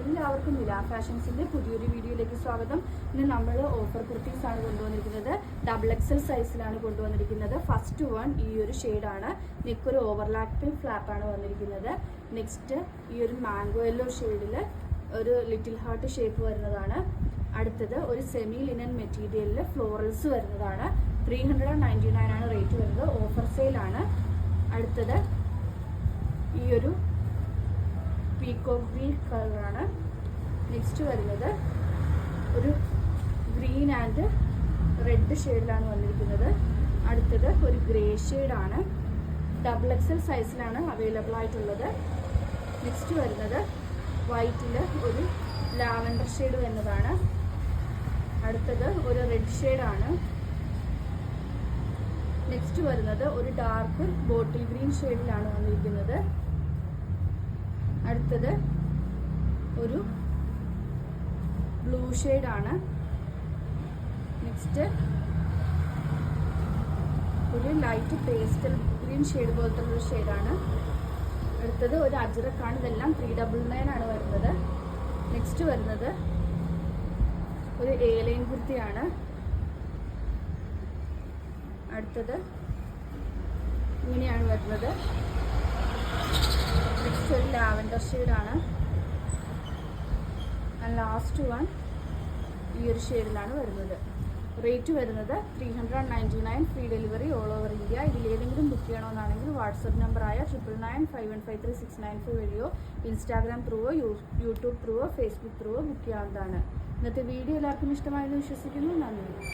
എല്ലാവർക്കും നിലാ ഫാഷൻസിന്റെ പുതിയൊരു വീഡിയോയിലേക്ക് സ്വാഗതം. ഇന്ന് നമ്മൾ ഓഫർ കുർത്തീസ് ആണ് കൊണ്ടുവന്നിരിക്കുന്നത്. XXL സൈസിലാണ് കൊണ്ടുവന്നിരിക്കുന്നത്. ഫസ്റ്റ് വൺ ഈ ഒരു ഷെയ്ഡാണ്. നെക്ക് ഒരു ഓവർലാപ്പിംഗ് ഫ്ലാപ്പാണ് വന്നിരിക്കുന്നത്. നെക്സ്റ്റ് ഈ ഒരു മാംഗോ യെല്ലോ ഷെയ്ഡിൽ ഒരു ലിറ്റിൽ ഹാർട്ട് ഷേപ്പ് വരുന്നതാണ്. അടുത്തത് ഒരു സെമി ലിനൻ മെറ്റീരിയലിൽ ഫ്ലോറൽസ് വരുന്നതാണ്. 399 ആണ് റേറ്റ് വരുന്നത്. ഓഫർ സെയിലാണ്. അടുത്തത് ഈ ഒരു പീകോക്ക് ഗ്രീൻ കളറാണ്. നെക്സ്റ്റ് വരുന്നത് ഒരു ഗ്രീൻ ആൻഡ് റെഡ് ഷെയ്ഡിലാണ് വന്നിരിക്കുന്നത്. അടുത്തത് ഒരു ഗ്രേ ഷെയ്ഡാണ്. XXL സൈസിലാണ് അവൈലബിൾ ആയിട്ടുള്ളത്. നെക്സ്റ്റ് വരുന്നത് വൈറ്റിൽ ഒരു ലാവൻഡർ ഷെയ്ഡ് വരുന്നതാണ്. അടുത്തത് ഒരു റെഡ് ഷെയ്ഡാണ്. നെക്സ്റ്റ് വരുന്നത് ഒരു ഡാർക്ക് ബോട്ടിൽ ഗ്രീൻ ഷെയ്ഡിലാണ് വന്നിരിക്കുന്നത്. അടുത്തത് ഒരു ബ്ലൂ ഷെയ്ഡാണ്. നെക്സ്റ്റ് ഒരു ലൈറ്റ് പേസ്റ്റൽ ഗ്രീൻ ഷെയ്ഡ് പോലത്തെ ഒരു ഷെയ്ഡാണ്. അടുത്തത് ഒരു അജ്രക്കാണ്. ഇതെല്ലാം 399 ആണ് വരുന്നത്. നെക്സ്റ്റ് വരുന്നത് ഒരു ലൈൻ കുർത്തിയാണ്. അടുത്തത് ഇങ്ങനെയാണ് വരുന്നത്. നെക്സ്റ്റ് ഒരു ലാവൻഡർ ഷെയ്ഡാണ്. ലാസ്റ്റ് വൺ ഈ ഒരു ഷെയ്ഡിലാണ് വരുന്നത്. റേറ്റ് വരുന്നത് 399. Free delivery all over India. ഇതിലേതെങ്കിലും ബുക്ക് ചെയ്യണമെന്നാണെങ്കിൽ വാട്സപ്പ് നമ്പറായ 9991536994 വഴിയോ ഇൻസ്റ്റാഗ്രാം ത്രൂവോ യൂട്യൂബ് ത്രൂവോ ഫേസ്ബുക്ക് ത്രൂവോ ബുക്ക് ചെയ്യാവുന്നതാണ്. ഇന്നത്തെ വീഡിയോ എല്ലാവർക്കും ഇഷ്ടമായെന്ന് വിശ്വസിക്കുന്നു. നന്ദി.